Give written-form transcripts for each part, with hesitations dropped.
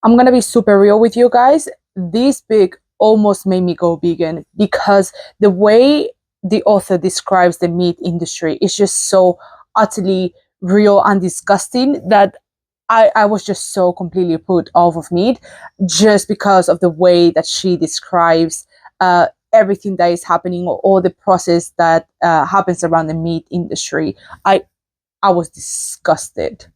I'm gonna be super real with you guys. This book almost made me go vegan because the way the author describes the meat industry is just so utterly real and disgusting that I was just so completely put off of meat just because of the way that she describes everything that is happening, or all the process that happens around the meat industry. I was disgusted.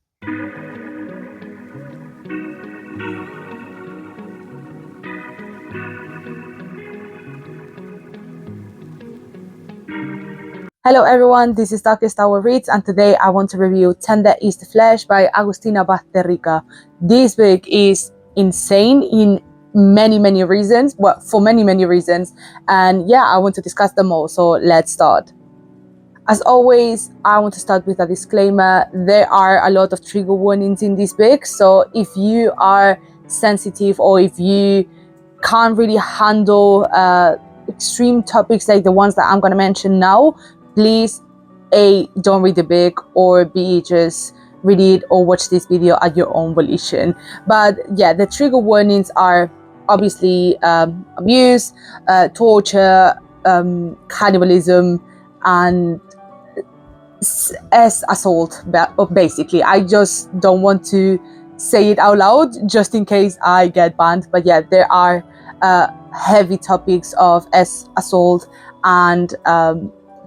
Hello everyone, this is Darkest Tower Reads, and today I want to review Tender is the Flesh by Agustina Bazterrica. This book is insane in many reasons, well, for many reasons, and yeah, I want to discuss them all, so let's start. As always, I want to start with a disclaimer. There are a lot of trigger warnings in this book, so if you are sensitive or if you can't really handle extreme topics like the ones that I'm going to mention now, please don't read the book, or just read it or watch this video at your own volition. But yeah, the trigger warnings are obviously abuse, torture, cannibalism, and as assault. Basically, I just don't want to say it out loud just in case I get banned. But yeah, there are heavy topics of assault and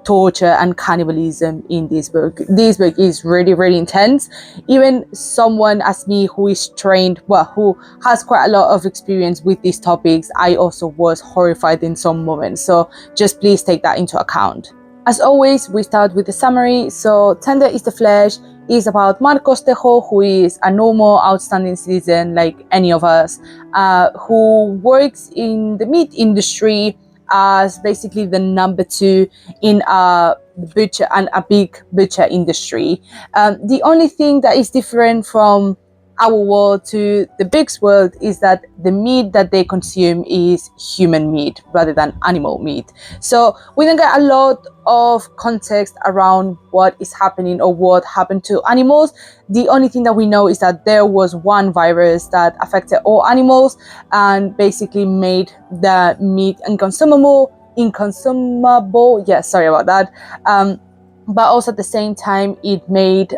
torture and cannibalism in this book. This book is really intense. Even someone as me who is trained, who has quite a lot of experience with these topics, I also was horrified in some moments. So just please take that into account. As always, we start with the summary. So Tender is the Flesh is about Marcos Tejo, who is a normal, outstanding citizen like any of us, who works in the meat industry as basically the number 2 in a butcher and a big butcher industry. The only thing that is different from our world to the big's world is that the meat that they consume is human meat rather than animal meat. So we don't get a lot of context around what is happening or what happened to animals. The only thing that we know is that there was one virus that affected all animals and basically made the meat inconsumable. Yeah, sorry about that. But also at the same time, it made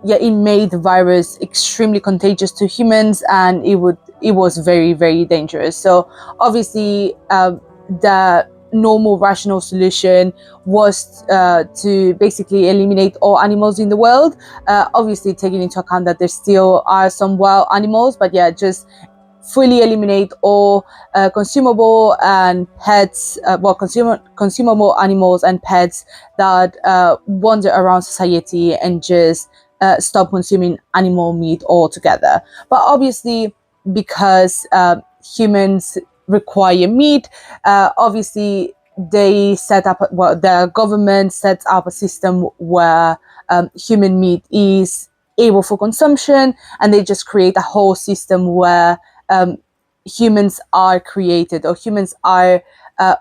it made the virus extremely contagious to humans, and it was very dangerous. So obviously, the normal rational solution was to basically eliminate all animals in the world. Obviously, taking into account that there still are some wild animals, but yeah, just fully eliminate all consumable and pets, consumable animals and pets that wander around society, and just stop consuming animal meat altogether. But obviously, because humans require meat, obviously the government sets up a system where human meat is able for consumption, and they just create a whole system where humans are created, or humans are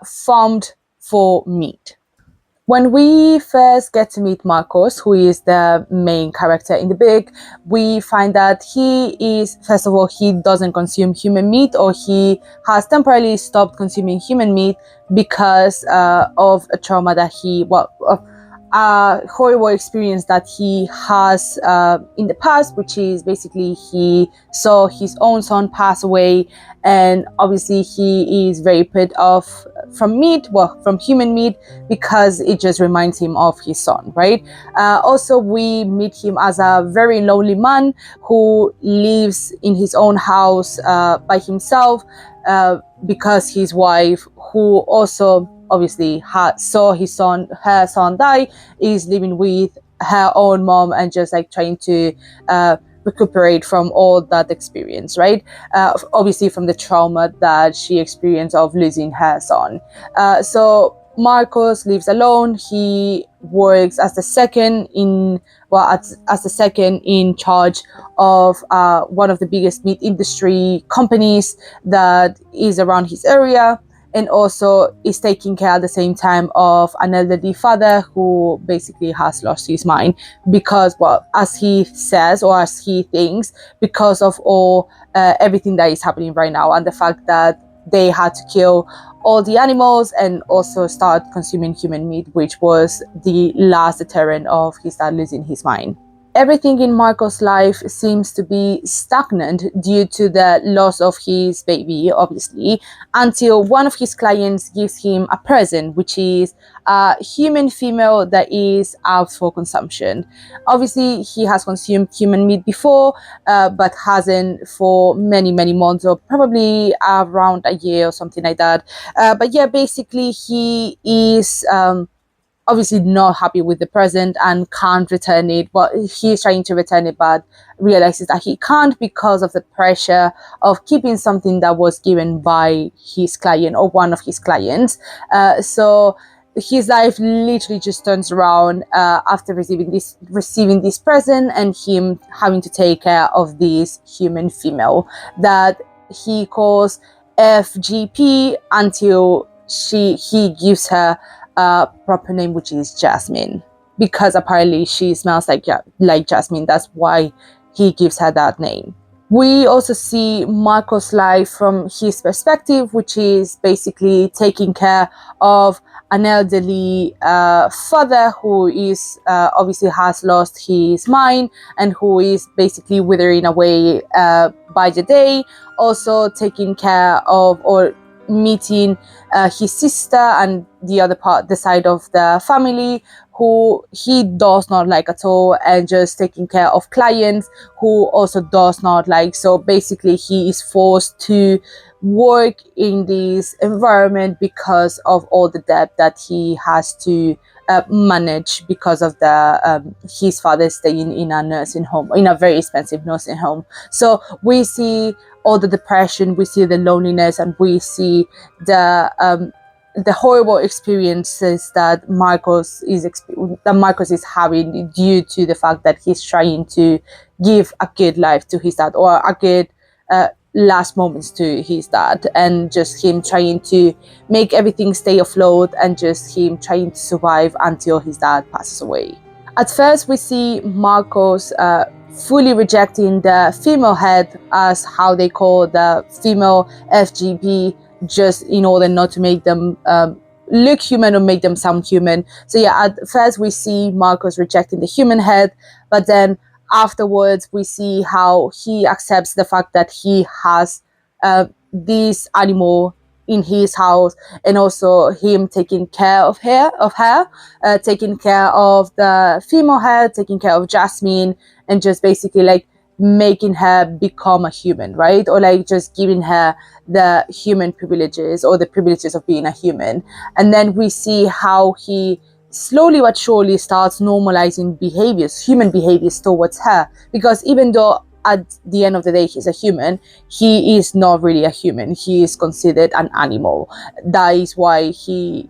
farmed for meat. When we first get to meet Marcos, who is the main character in the book, we find that first of all, he doesn't consume human meat, or he has temporarily stopped consuming human meat because of a trauma that a horrible experience that he has in the past, which is basically he saw his own son pass away, and obviously he is very put off from human meat, because it just reminds him of his son, right? Also, we meet him as a very lonely man who lives in his own house by himself, because his wife, who also obviously saw her son die, is living with her own mom and just like trying to recuperate from all that experience, right? Obviously from the trauma that she experienced of losing her son. So Marcos lives alone. He works as the second in charge of one of the biggest meat industry companies that is around his area. and also is taking care at the same time of an elderly father who basically has lost his mind because, well, as he says, or as he thinks, because of all everything that is happening right now, and the fact that they had to kill all the animals and also start consuming human meat, which was the last deterrent of his dad losing his mind. Everything in Marco's life seems to be stagnant due to the loss of his baby, obviously, until one of his clients gives him a present, which is a human female that is out for consumption. Obviously, he has consumed human meat before, but hasn't for many, many months, or probably around a year or something like that. But yeah, basically, he is obviously not happy with the present and can't return it, but he's trying to return it, but realizes that he can't because of the pressure of keeping something that was given by his client or one of his clients. So his life literally just turns around after receiving this present, and him having to take care of this human female that he calls FGP until he gives her proper name, which is Jasmine, because apparently she smells like Jasmine. That's why he gives her that name. We also see Marco's life from his perspective, which is basically taking care of an elderly father who is obviously has lost his mind and who is basically withering away by the day. Also taking care of or meeting his sister and the side of the family who he does not like at all, and just taking care of clients who also does not like. So basically he is forced to work in this environment because of all the debt that he has to manage because of the his father staying in a nursing home, in a very expensive nursing home. So we see all the depression, we see the loneliness, and we see the horrible experiences that Marcos is having due to the fact that he's trying to give a good life to his dad, or a good last moments to his dad, and just him trying to make everything stay afloat, and just him trying to survive until his dad passes away. At first, we see Marcos fully rejecting the female head, as how they call the female FGP, just in order not to make them look human or make them sound human. So yeah, at first we see Marcos rejecting the human head, but then afterwards we see how he accepts the fact that he has this animal in his house, and also him taking care of her, taking care of the female head, taking care of Jasmine, and just basically like making her become a human, right? Or like just giving her the human privileges, or the privileges of being a human. And then we see how he slowly but surely starts normalizing human behaviors towards her, because even though at the end of the day he's a human, he is not really a human. He is considered an animal. That is why she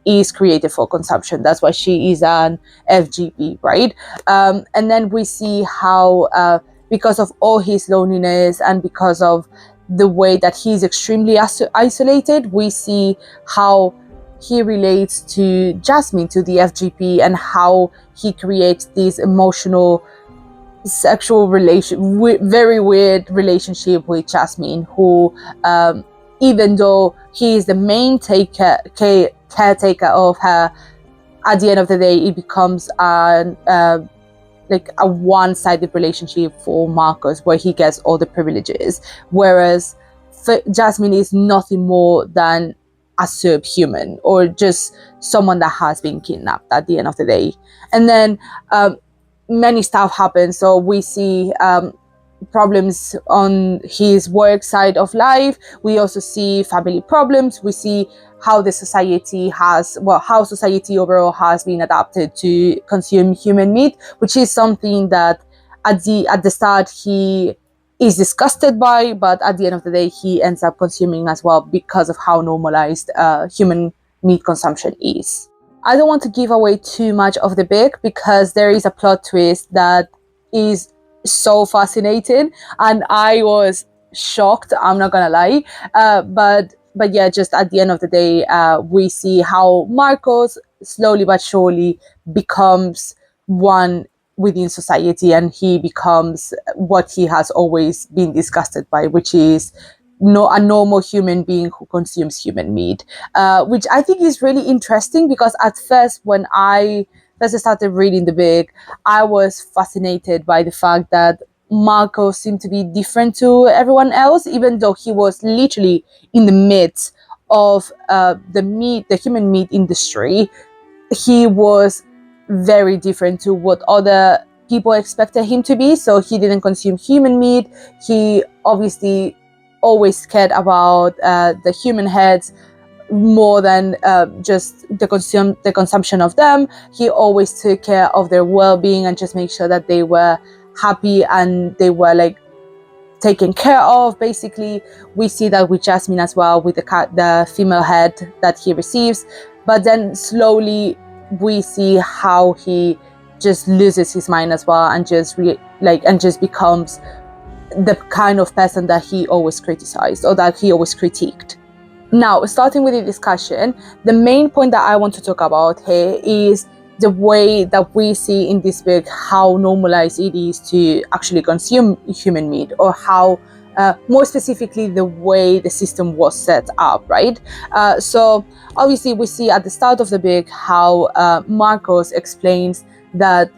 is created for consumption. That's why she is an FGP, right? And then we see how because of all his loneliness and because of the way that he's extremely isolated, we see how he relates to Jasmine, to the FGP, and how he creates this emotional sexual very weird relationship with Jasmine, who even though he is the main caretaker of her, at the end of the day it becomes like a one-sided relationship for Marcos, where he gets all the privileges, whereas Jasmine is nothing more than a subhuman, or just someone that has been kidnapped at the end of the day. And then many stuff happens. So we see problems on his work side of life. We also see family problems. We see how society overall has been adapted to consume human meat, which is something that at the start he is disgusted by, but at the end of the day he ends up consuming as well, because of how normalized human meat consumption is. I don't want to give away too much of the book, because there is a plot twist that is so fascinating, and I was shocked, I'm not gonna lie. But but yeah, just at the end of the day, we see how Marcos slowly but surely becomes one within society, and he becomes what he has always been disgusted by, which is a normal human being who consumes human meat, which I think is really interesting, because at first, when I first started reading the book, I was fascinated by the fact that Marco seemed to be different to everyone else, even though he was literally in the midst of the human meat industry. He was very different to what other people expected him to be. So he didn't consume human meat. He obviously always cared about the human heads more than just the consumption of them. He always took care of their well-being and just make sure that they were happy and they were like taken care of. Basically, we see that with Jasmine as well, with the female head that he receives. But then slowly we see how he just loses his mind as well, and just becomes the kind of person that he always criticized, or that he always critiqued. Now, starting with the discussion, the main point that I want to talk about here is the way that we see in this book how normalized it is to actually consume human meat, or how, more specifically, the way the system was set up, right? So obviously we see at the start of the book how Marcos explains that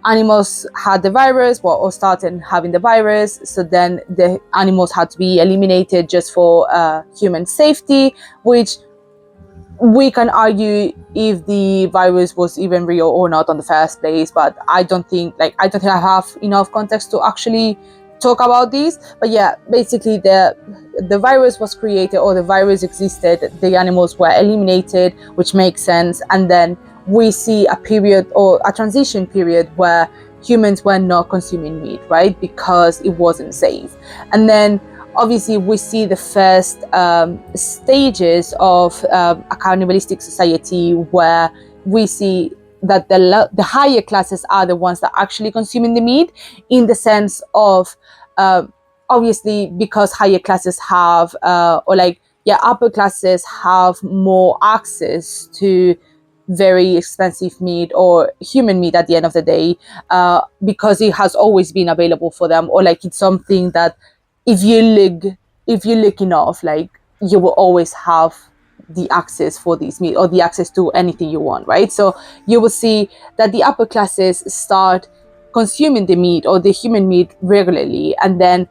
animals had the virus, or started having the virus, so then the animals had to be eliminated just for human safety, which we can argue if the virus was even real or not in the first place, but I don't think I have enough context to actually talk about this. But yeah, basically the virus was created, or the virus existed, the animals were eliminated, which makes sense, and then we see a period, or a transition period, where humans were not consuming meat, right? Because it wasn't safe. And then obviously we see the first stages of a cannibalistic society, where we see that the higher classes are the ones that are actually consuming the meat, in the sense of obviously because higher classes have upper classes have more access to very expensive meat, or human meat at the end of the day, because it has always been available for them, or it's something that if you look enough, you will always have the access for this meat, or the access to anything you want, right? So you will see that the upper classes start consuming the meat, or the human meat, regularly, and then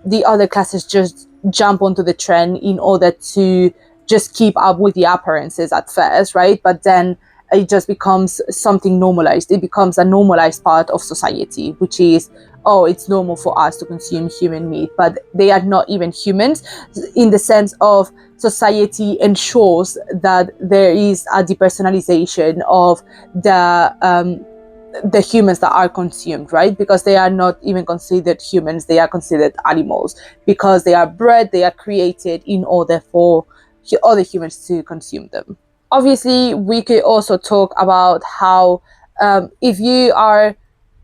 the other classes just jump onto the trend in order to just keep up with the appearances at first, right? But then it just becomes something normalized. It becomes a normalized part of society, which is, oh, it's normal for us to consume human meat, but they are not even humans, in the sense of society ensures that there is a depersonalization of the humans that are consumed, right? Because they are not even considered humans, they are considered animals, because they are bred, they are created in order for other humans to consume them. Obviously, we could also talk about how if you are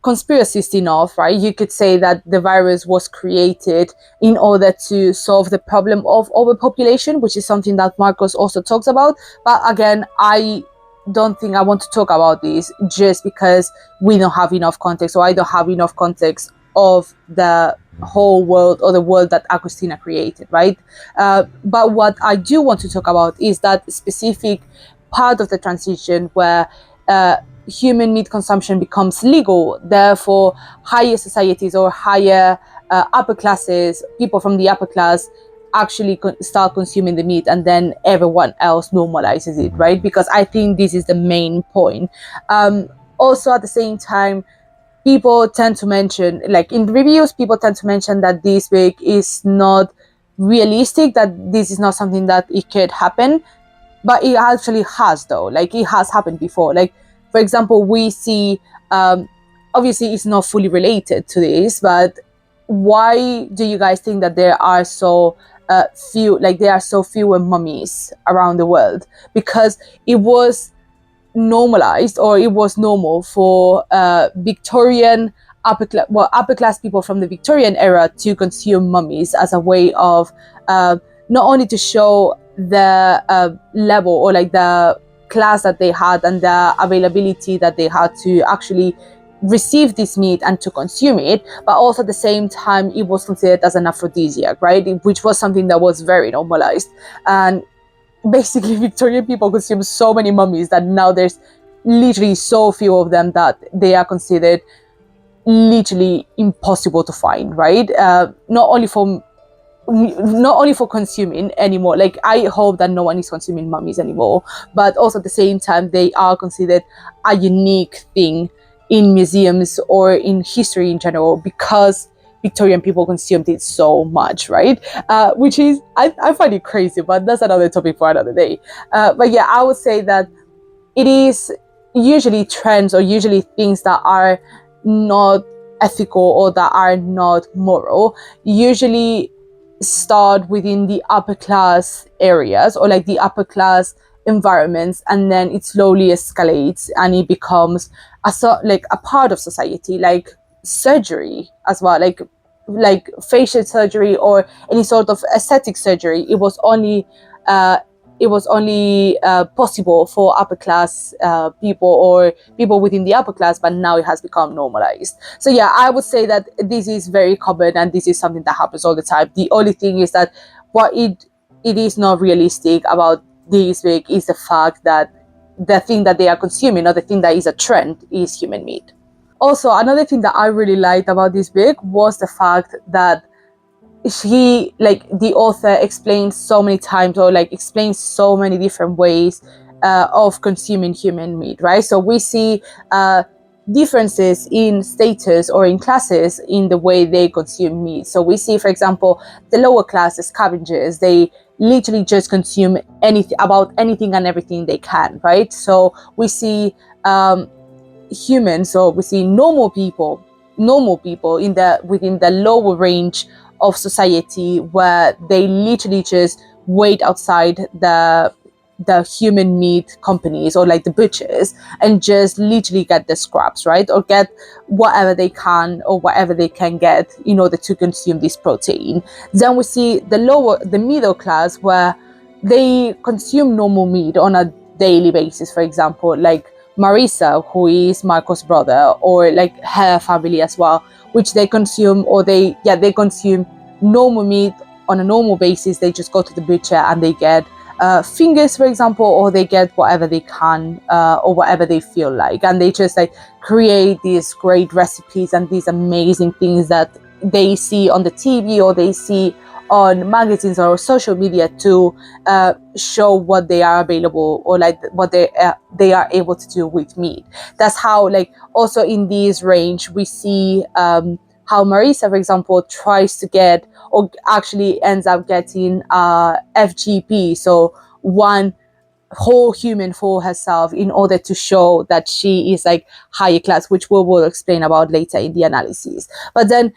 conspiracist enough, right, you could say that the virus was created in order to solve the problem of overpopulation, which is something that Marcos also talks about. But again, I don't think I want to talk about this, just because we don't have enough context, or I don't have enough context of the whole world, or the world that Agustina created, right? But what I do want to talk about is that specific part of the transition where human meat consumption becomes legal. Therefore, higher societies, or higher upper classes, people from the upper class, actually start consuming the meat, and then everyone else normalizes it, right? Because I think this is the main point. Also, at the same time, people tend to mention, in reviews, people tend to mention that this book is not realistic, that this is not something that it could happen, but it actually has, though. It has happened before. For example, we see, obviously it's not fully related to this, but why do you guys think that there are so fewer mummies around the world? Because it was normalized, or it was normal for Victorian upper class people from the Victorian era to consume mummies as a way of not only to show the level, or like the class that they had and the availability that they had to actually receive this meat and to consume it, but also at the same time it was considered as an aphrodisiac, right? Which was something that was very normalized. And basically Victorian people consume so many mummies that now there's literally so few of them that they are considered literally impossible to find, right? Not only for consuming anymore, like I hope that no one is consuming mummies anymore, but also at the same time they are considered a unique thing in museums or in history in general, because Victorian people consumed it so much, right? Which is, I find it crazy, but that's another topic for another day. But yeah, I would say that it is usually trends or usually things that are not ethical or that are not moral, usually start within the upper class areas or like the upper class environments, and then it slowly escalates and it becomes like a part of society, like surgery as well, like facial surgery or any sort of aesthetic surgery. It was only possible for upper class people or people within the upper class, but now it has become normalized. So yeah, I would say that this is very common and this is something that happens all the time. The only thing is that what it is not realistic about this week is the fact that the thing that they are consuming, or the thing that is a trend, is human meat. Also, another thing that I really liked about this book was the fact that the author explains so many times, or like explains so many different ways of consuming human meat, right? So we see differences in status or in classes in the way they consume meat. So we see, for example, the lower class, the scavengers, they literally just consume anything and everything they can, right? So we see humans, so we see normal people within the lower range of society, where they literally just wait outside the human meat companies or like the butchers and just literally get the scraps, right? Or get whatever they can or whatever they can get in order to consume this protein. Then we see the middle class, where they consume normal meat on a daily basis. For example, like Marisa, who is Marco's brother, or like her family as well, which they consume, or they consume normal meat on a normal basis. They just go to the butcher and they get fingers, for example, or they get whatever they can or whatever they feel like, and they just like create these great recipes and these amazing things that they see on the TV or they see on magazines or social media to show what they are available, or like what they are able to do with meat. That's how, like, also in this range we see how Marisa, for example, tries to get, or actually ends up getting FGP, so one whole human for herself, in order to show that she is like higher class, which we will explain about later in the analysis. But then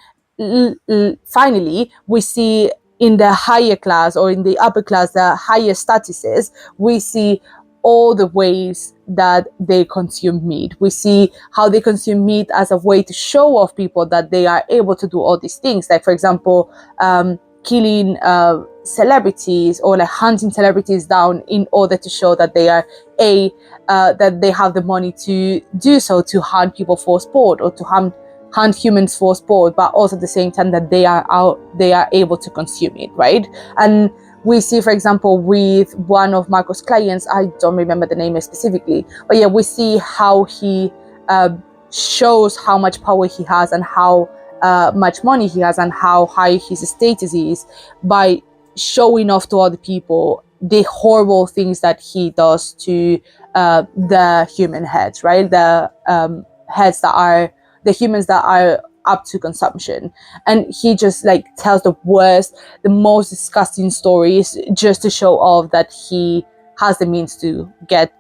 finally we see in the higher class, or in the upper class, the higher statuses, we see all the ways that they consume meat. We see how they consume meat as a way to show off people that they are able to do all these things, like, for example, killing celebrities, or like hunting celebrities down in order to show that they are that they have the money to do so, to hunt people for sport, or to hunt humans for sport, but also at the same time that they are able to consume it, right? And we see, for example, with one of Marco's clients, I don't remember the name specifically, but yeah, we see how he shows how much power he has and how much money he has and how high his status is, by showing off to other people the horrible things that he does to the human heads, right? The heads that are the humans that are up to consumption. And he just like tells the most disgusting stories, just to show off that he has the means to get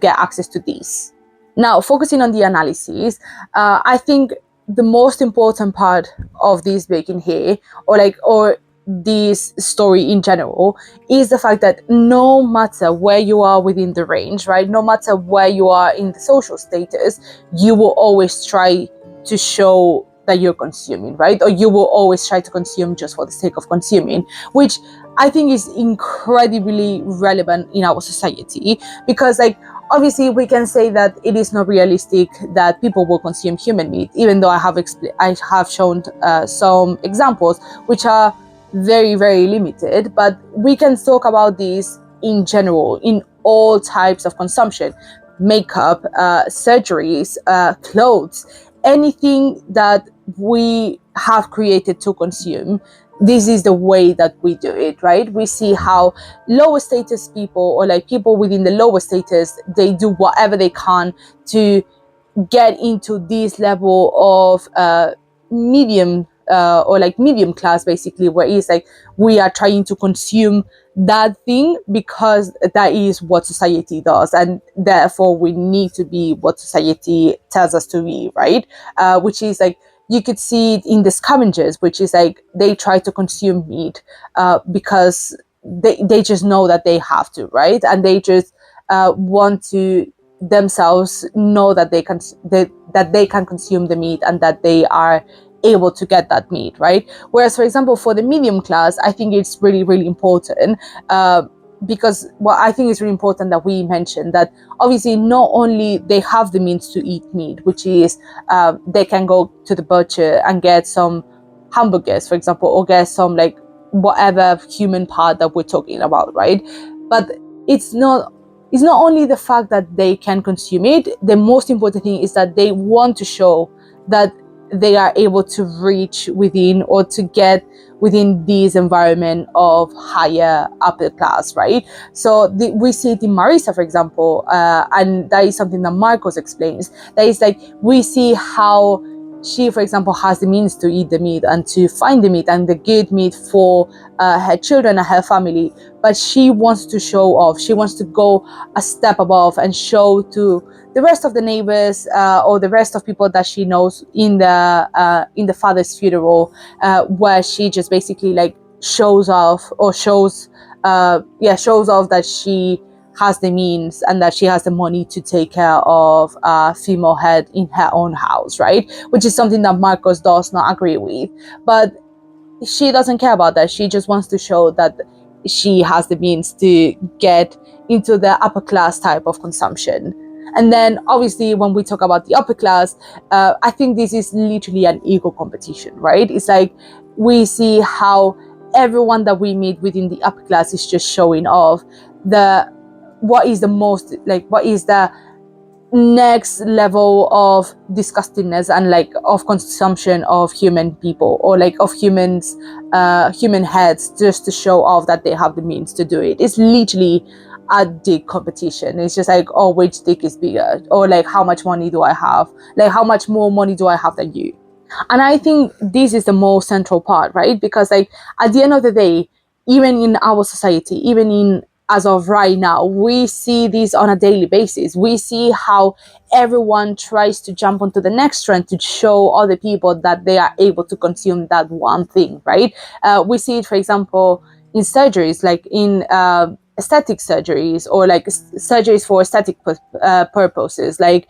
access to these. Now, focusing on the analysis, I think the most important part of this book in here, or this story in general, is the fact that no matter where you are within the range, right, no matter where you are in the social status, you will always try to show that you're consuming, right? Or you will always try to consume just for the sake of consuming, which I think is incredibly relevant in our society, because like obviously we can say that it is not realistic that people will consume human meat, even though I have shown some examples which are very, very limited. But we can talk about this in general, in all types of consumption: makeup, surgeries, clothes, anything that we have created to consume. This is the way that we do it, right? We see how lower status people, or like people within the lower status, they do whatever they can to get into this level of medium or like medium class, basically, where it's like we are trying to consume that thing because that is what society does, and therefore we need to be what society tells us to be, right? Which is like, you could see it in the scavengers, which is like they try to consume meat because they just know that they have to, right? And they just want to themselves know that that they can consume the meat, and that they are able to get that meat, right? Whereas, for example, for the medium class, I think it's really, really important, because I think it's really important that we mention that obviously not only they have the means to eat meat, which is they can go to the butcher and get some hamburgers, for example, or get some like whatever human part that we're talking about, right? But it's not only the fact that they can consume it. The most important thing is that they want to show that they are able to reach within, or to get within this environment of higher upper class, right? So we see it in Marisa, for example, and that is something that Marcos explains. That is like, we see how she, for example, has the means to eat the meat and to find the meat and the good meat for her children and her family, but she wants to show off. She wants to go a step above and show to the rest of the neighbors or the rest of people that she knows in the father's funeral, where she just basically like shows off, or shows off that she has the means and that she has the money to take care of a female head in her own house, right? Which is something that Marcos does not agree with. But she doesn't care about that. She just wants to show that she has the means to get into the upper class type of consumption. And then obviously when we talk about the upper class, I think this is literally an ego competition, right? It's like we see how everyone that we meet within the upper class is just showing off what is the next level of disgustingness and like of consumption of human people, or like of human heads, just to show off that they have the means to do it. It's literally a dick competition. It's just like, oh, which dick is bigger, or like how much money do I have, like how much more money do I have than you. And I think this is the most central part, right? Because like at the end of the day, even in our society, even in as of right now, we see this on a daily basis. We see how everyone tries to jump onto the next trend to show other people that they are able to consume that one thing, right? We see it, for example, in surgeries, like in aesthetic surgeries, or like surgeries for aesthetic purposes, like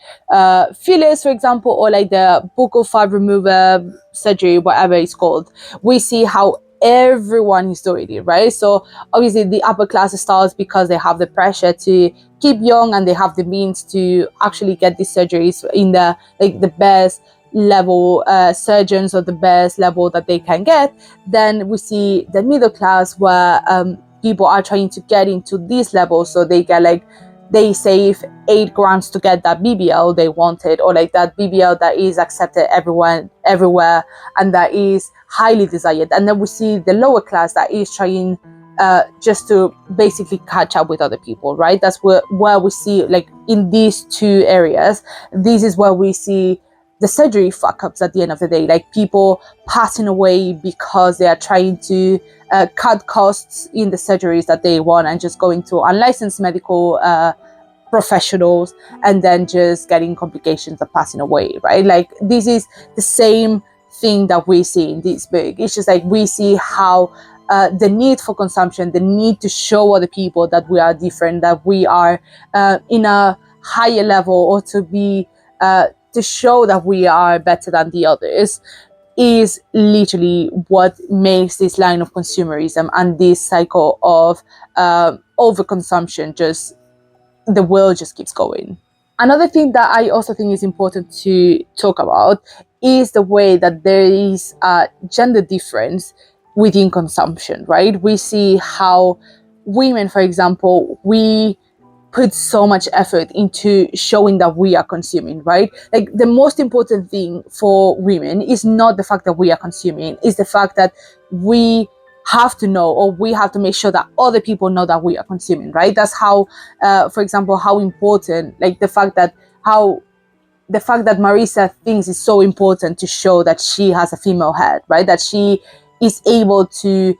fillers, for example, or like the buccal fat remover surgery, whatever it's called. We see how everyone is doing it, right? So obviously the upper class starts because they have the pressure to keep young, and they have the means to actually get these surgeries in the best level surgeons, or the best level that they can get. Then we see the middle class, where people are trying to get into these levels, so they get like, they save $8 to get that BBL they wanted, or like that BBL that is accepted everywhere, and that is highly desired. And then we see the lower class that is trying just to basically catch up with other people, right? That's where we see, like in these two areas, this is where we see the surgery fuck ups at the end of the day, like people passing away because they are trying to cut costs in the surgeries that they want, and just going to unlicensed medical professionals, and then just getting complications and passing away, right? Like this is the same thing that we see in this book. It's just like we see how the need for consumption, the need to show other people that we are different, that we are in a higher level, or to to show that we are better than the others, is literally what makes this line of consumerism and this cycle of overconsumption just, the world just keeps going. Another thing that I also think is important to talk about is the way that there is a gender difference within consumption, right? We see how women, for example, we put so much effort into showing that we are consuming, right? Like, the most important thing for women is not the fact that we are consuming, is the fact that we have to know, or we have to make sure that other people know that we are consuming, right? That's how, for example, how important, like the fact that Marisa thinks is so important to show that she has a female head, right? That she is able to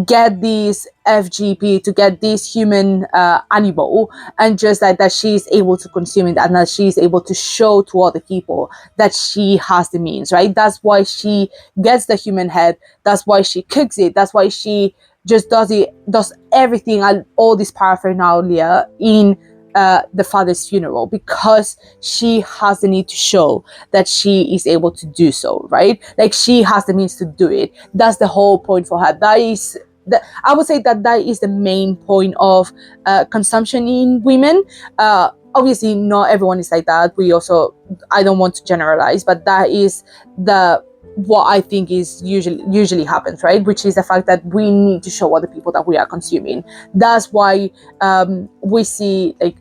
get this FGP, to get this human animal, and just like that she's able to consume it, and that she's able to show to other people that she has the means, right? That's why she gets the human head. That's why she cooks it. That's why she just does everything and all this paraphernalia in the father's funeral, because she has the need to show that she is able to do so, right? Like, she has the means to do it. That's the whole point for her. I would say that is the main point of consumption in women. Obviously, not everyone is like that. I don't want to generalize, but that is what I think is usually happens, right? Which is the fact that we need to show other people that we are consuming. That's why we see like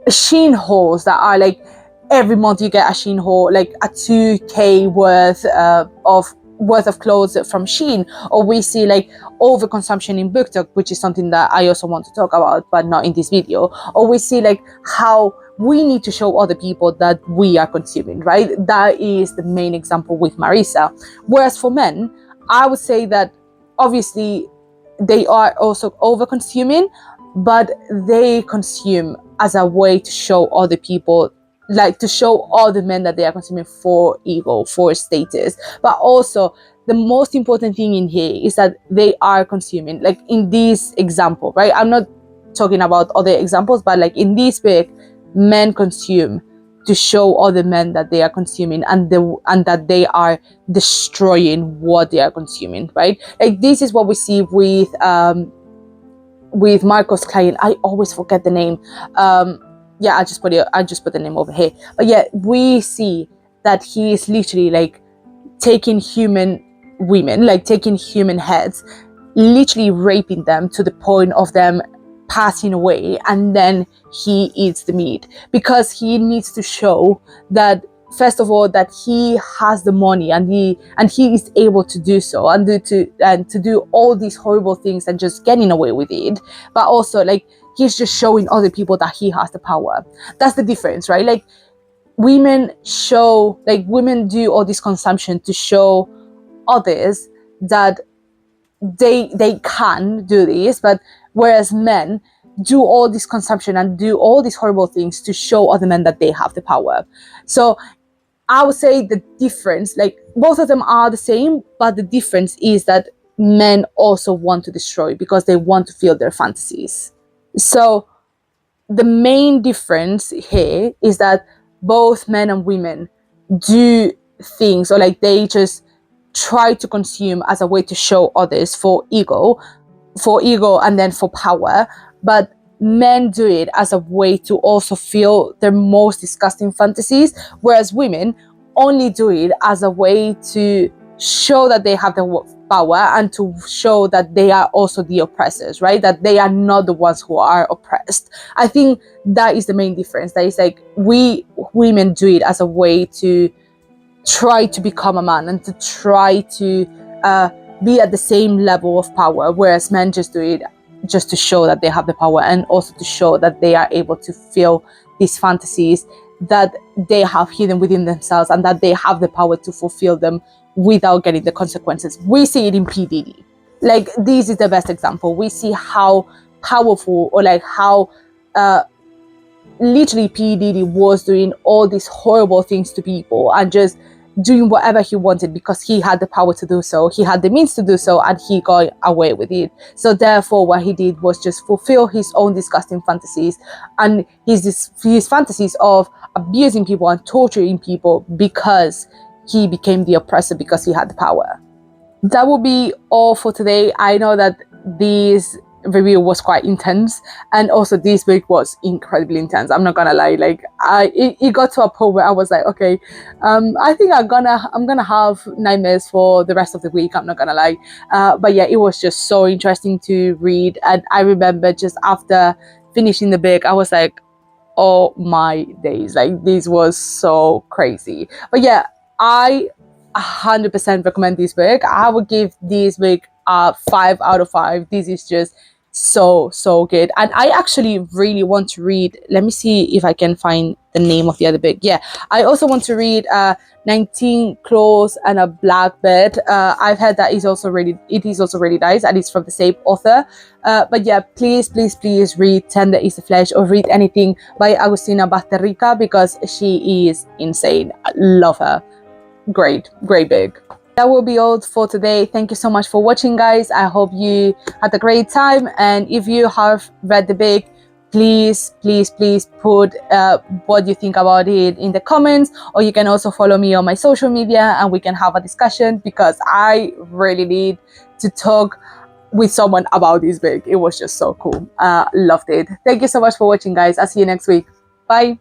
Shein hauls that are like, every month you get a Shein haul, like a 2K worth of clothes from Shein. Or we see like overconsumption in BookTok, which is something that I also want to talk about, but not in this video. Or we see like how we need to show other people that we are consuming, right? That is the main example with Marisa. Whereas for men, I would say that obviously they are also over-consuming, but they consume as a way to show other people, like to show all the men that they are consuming for ego, for status. But also, the most important thing in here is that they are consuming, like in this example, right? I'm not talking about other examples, but like in this book, men consume to show other men that they are consuming, and that they are destroying what they are consuming, right? Like, this is what we see with Marco's client. I always forget the name. Yeah, I just put the name over here. But yeah, we see that he is literally like taking human women, like taking human heads, literally raping them to the point of them passing away, and then he eats the meat, because he needs to show that, first of all, that he has the money, and he is able to do so, and to do all these horrible things and just getting away with it. But also, like, he's just showing other people that he has the power. That's the difference, right? Like, women do all this consumption to show others that they can do this, but whereas men do all this consumption and do all these horrible things to show other men that they have the power. So I would say the difference, like, both of them are the same, but the difference is that men also want to destroy because they want to feel their fantasies. So the main difference here is that both men and women do things, or like they just try to consume as a way to show others for ego, and then for power. But men do it as a way to also feel their most disgusting fantasies, whereas women only do it as a way to show that they have the power, and to show that they are also the oppressors, right? That they are not the ones who are oppressed. I think that is the main difference. That is like, we women do it as a way to try to become a man, and to try to be at the same level of power, whereas men just do it just to show that they have the power, and also to show that they are able to feel these fantasies that they have hidden within themselves, and that they have the power to fulfill them without getting the consequences. We see it in P. Diddy. Like, this is the best example. We see how powerful, or like how literally P. Diddy was doing all these horrible things to people, and just doing whatever he wanted because he had the power to do so, he had the means to do so, and he got away with it. So therefore what he did was just fulfill his own disgusting fantasies, and his fantasies of abusing people and torturing people, because he became the oppressor because he had the power. That will be all for today. I know that this review was quite intense, and also this week was incredibly intense. I'm not gonna lie, like it got to a point where I was like, okay, I think I'm gonna have nightmares for the rest of the week. I'm not gonna lie, but yeah, it was just so interesting to read, and I remember just after finishing the book, I was like, oh my days, like this was so crazy. But yeah, I 100% recommend this book. I would give this book a 5 out of 5. This is just so good, and I actually really want to read, let me see if I can find the name of the other book. Yeah, I also want to read 19 Claws and a Blackbird. I've heard that it is also really nice, and it's from the same author. But yeah, please read Tender is the Flesh, or read anything by Agustina Basterrica, because she is insane. I love her. Great book. That will be all for today. Thank you so much for watching, guys. I hope you had a great time, and if you have read the book, please put what you think about it in the comments, or you can also follow me on my social media and we can have a discussion, because I really need to talk with someone about this book. It was just so cool. Loved it. Thank you so much for watching, guys. I'll see you next week. Bye.